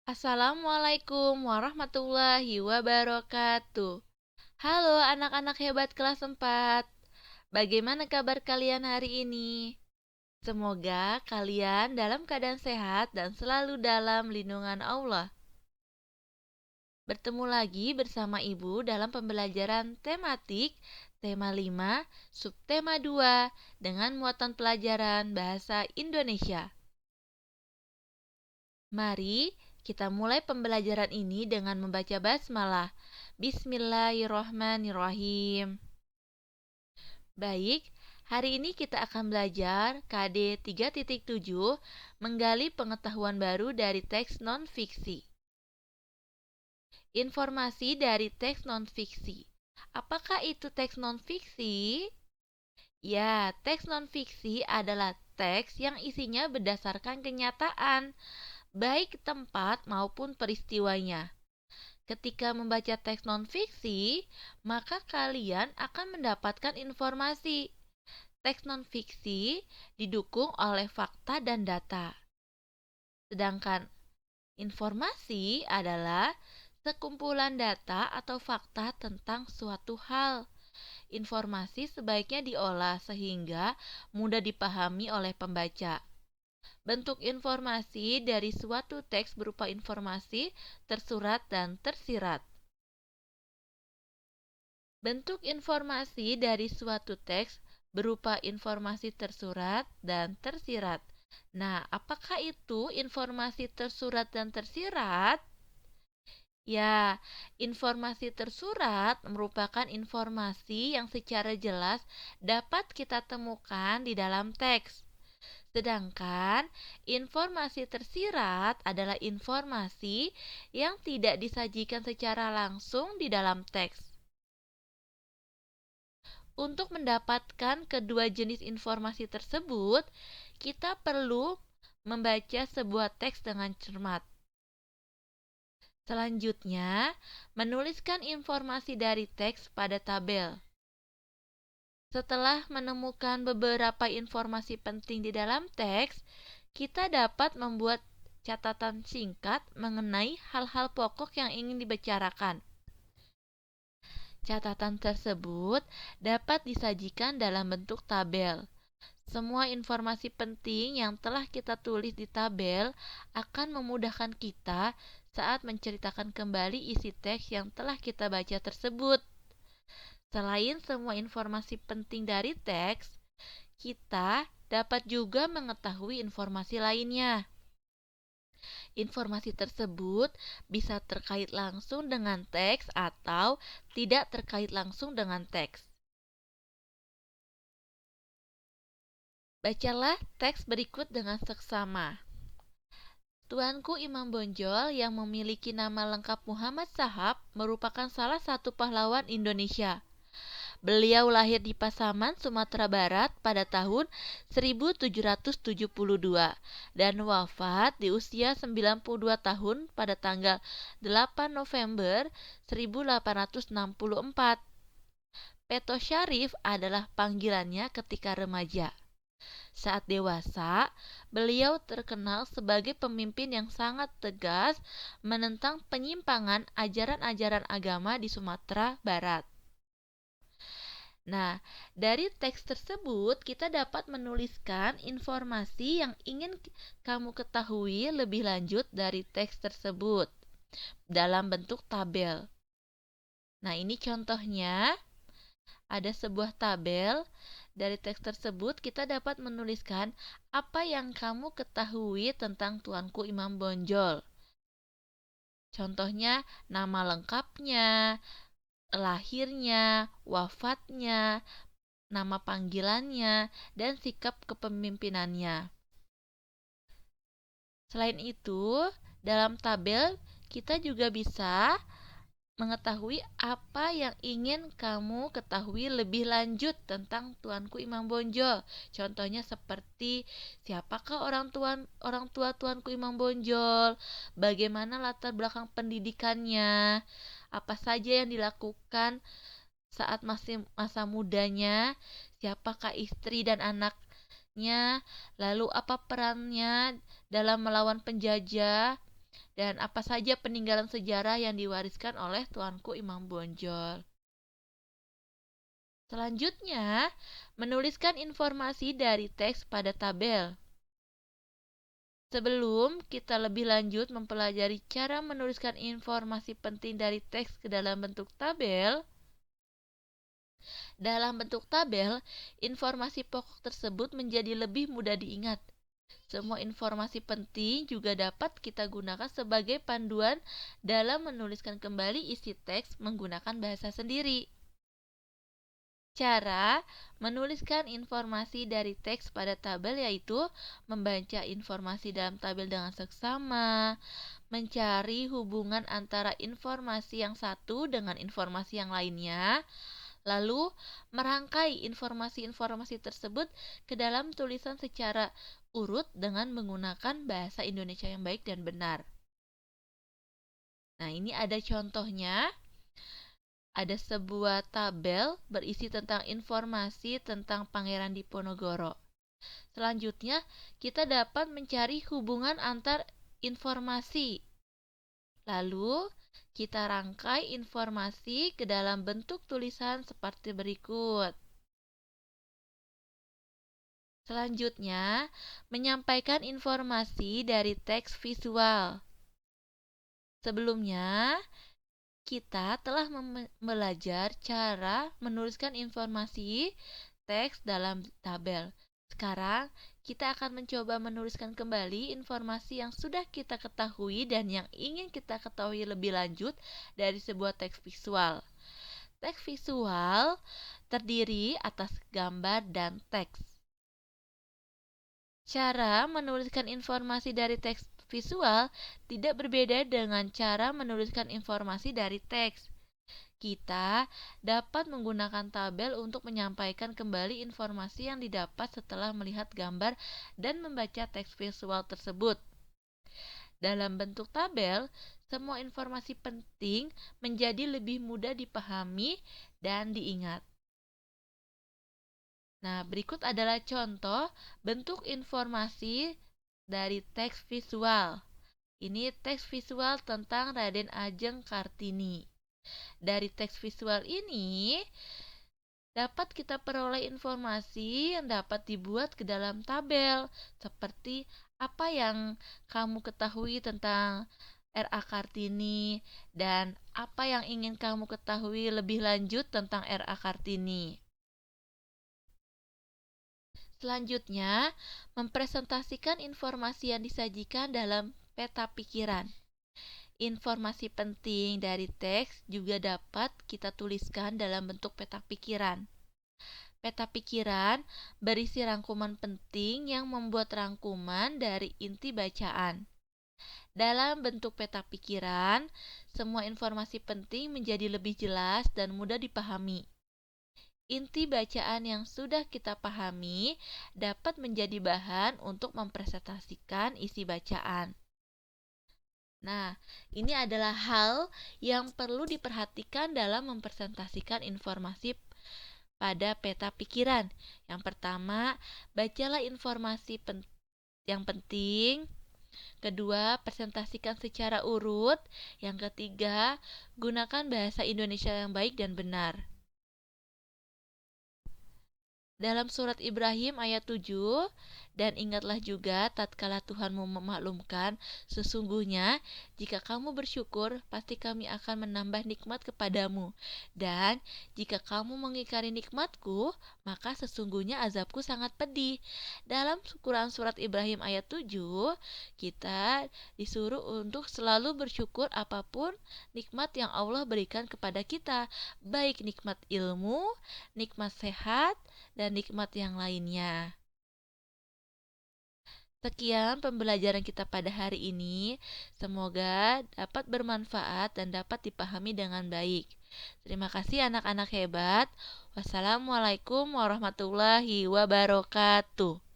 Assalamualaikum warahmatullahi wabarakatuh. Halo anak-anak hebat kelas 4. Bagaimana kabar kalian hari ini? Semoga kalian dalam keadaan sehat dan selalu dalam lindungan Allah. Bertemu lagi bersama Ibu dalam pembelajaran tematik tema 5, subtema 2 dengan muatan pelajaran bahasa Indonesia. Mari kita mulai pembelajaran ini dengan membaca basmalah. Bismillahirrohmanirrohim. Baik, hari ini kita akan belajar KD 3.7 menggali pengetahuan baru dari teks non-fiksi. Informasi dari teks non-fiksi. Apakah itu teks non-fiksi? Ya, teks non-fiksi adalah teks yang isinya berdasarkan kenyataan, baik tempat maupun peristiwanya. Ketika membaca teks non-fiksi, maka kalian akan mendapatkan informasi. Teks non-fiksi didukung oleh fakta dan data. Sedangkan informasi adalah sekumpulan data atau fakta tentang suatu hal. Informasi sebaiknya diolah sehingga mudah dipahami oleh pembaca. Bentuk informasi dari suatu teks berupa informasi tersurat dan tersirat. Bentuk informasi dari suatu teks berupa informasi tersurat dan tersirat. Nah, apakah itu informasi tersurat dan tersirat? Ya, informasi tersurat merupakan informasi yang secara jelas dapat kita temukan di dalam teks. Sedangkan informasi tersirat adalah informasi yang tidak disajikan secara langsung di dalam teks. Untuk mendapatkan kedua jenis informasi tersebut, kita perlu membaca sebuah teks dengan cermat. Selanjutnya, menuliskan informasi dari teks pada tabel. Setelah menemukan beberapa informasi penting di dalam teks, kita dapat membuat catatan singkat mengenai hal-hal pokok yang ingin dibicarakan. Catatan tersebut dapat disajikan dalam bentuk tabel. Semua informasi penting yang telah kita tulis di tabel akan memudahkan kita saat menceritakan kembali isi teks yang telah kita baca tersebut. Selain semua informasi penting dari teks, kita dapat juga mengetahui informasi lainnya. Informasi tersebut bisa terkait langsung dengan teks atau tidak terkait langsung dengan teks. Bacalah teks berikut dengan seksama. Tuanku Imam Bonjol yang memiliki nama lengkap Muhammad Shahab merupakan salah satu pahlawan Indonesia. Beliau lahir di Pasaman, Sumatera Barat pada tahun 1772 dan wafat di usia 92 tahun pada tanggal 8 November 1864. Peto Syarif adalah panggilannya ketika remaja. Saat dewasa, beliau terkenal sebagai pemimpin yang sangat tegas menentang penyimpangan ajaran-ajaran agama di Sumatera Barat. Nah, dari teks tersebut kita dapat menuliskan informasi yang ingin kamu ketahui lebih lanjut dari teks tersebut dalam bentuk tabel. Nah, ini contohnya. Ada sebuah tabel. Dari teks tersebut kita dapat menuliskan apa yang kamu ketahui tentang Tuanku Imam Bonjol. Contohnya nama lengkapnya, lahirnya, wafatnya, nama panggilannya, dan sikap kepemimpinannya. Selain itu, dalam tabel kita juga bisa mengetahui apa yang ingin kamu ketahui lebih lanjut tentang Tuanku Imam Bonjol. Contohnya seperti siapakah orang tua Tuanku Imam Bonjol, bagaimana latar belakang pendidikannya, apa saja yang dilakukan saat masih masa mudanya, siapakah istri dan anaknya, lalu apa perannya dalam melawan penjajah, dan apa saja peninggalan sejarah yang diwariskan oleh Tuanku Imam Bonjol. Selanjutnya, menuliskan informasi dari teks pada tabel. Sebelum kita lebih lanjut mempelajari cara menuliskan informasi penting dari teks ke dalam bentuk tabel, informasi pokok tersebut menjadi lebih mudah diingat. Semua informasi penting juga dapat kita gunakan sebagai panduan dalam menuliskan kembali isi teks menggunakan bahasa sendiri. Cara menuliskan informasi dari teks pada tabel yaitu membaca informasi dalam tabel dengan seksama, mencari hubungan antara informasi yang satu dengan informasi yang lainnya, lalu merangkai informasi-informasi tersebut ke dalam tulisan secara urut dengan menggunakan bahasa Indonesia yang baik dan benar. Nah, ini ada contohnya. Ada sebuah tabel berisi tentang informasi tentang Pangeran Diponegoro. Selanjutnya, kita dapat mencari hubungan antar informasi. Lalu, kita rangkai informasi ke dalam bentuk tulisan seperti berikut. Selanjutnya, menyampaikan informasi dari teks visual. Sebelumnya, kita telah belajar cara menuliskan informasi teks dalam tabel. Sekarang, kita akan mencoba menuliskan kembali informasi yang sudah kita ketahui dan yang ingin kita ketahui lebih lanjut dari sebuah teks visual. Teks visual terdiri atas gambar dan teks. Cara menuliskan informasi dari teks visual tidak berbeda dengan cara menuliskan informasi dari teks. Kita dapat menggunakan tabel untuk menyampaikan kembali informasi yang didapat setelah melihat gambar dan membaca teks visual tersebut. Dalam bentuk tabel, semua informasi penting menjadi lebih mudah dipahami dan diingat. Nah, berikut adalah contoh bentuk informasi dari teks visual. Ini teks visual tentang Raden Ajeng Kartini. Dari teks visual ini dapat kita peroleh informasi yang dapat dibuat ke dalam tabel, seperti apa yang kamu ketahui tentang R.A. Kartini dan apa yang ingin kamu ketahui lebih lanjut tentang R.A. Kartini. Selanjutnya, mempresentasikan informasi yang disajikan dalam peta pikiran. Informasi penting dari teks juga dapat kita tuliskan dalam bentuk peta pikiran. Peta pikiran berisi rangkuman penting yang membuat rangkuman dari inti bacaan. Dalam bentuk peta pikiran, semua informasi penting menjadi lebih jelas dan mudah dipahami. Inti bacaan yang sudah kita pahami dapat menjadi bahan untuk mempresentasikan isi bacaan. Nah, ini adalah hal yang perlu diperhatikan dalam mempresentasikan informasi pada peta pikiran. Yang pertama, bacalah informasi yang penting. Kedua, presentasikan secara urut. Yang ketiga, gunakan bahasa Indonesia yang baik dan benar. Dalam surat Ibrahim ayat 7, dan ingatlah juga tatkala Tuhanmu memaklumkan, sesungguhnya jika kamu bersyukur, pasti kami akan menambah nikmat kepadamu. Dan jika kamu mengingkari nikmatku, maka sesungguhnya azabku sangat pedih. Dalam Quran surat Ibrahim ayat 7, kita disuruh untuk selalu bersyukur apapun nikmat yang Allah berikan kepada kita, baik nikmat ilmu, nikmat sehat, dan nikmat yang lainnya. Sekian pembelajaran kita pada hari ini. Semoga dapat bermanfaat dan dapat dipahami dengan baik. Terima kasih anak-anak hebat. Wassalamualaikum warahmatullahi wabarakatuh.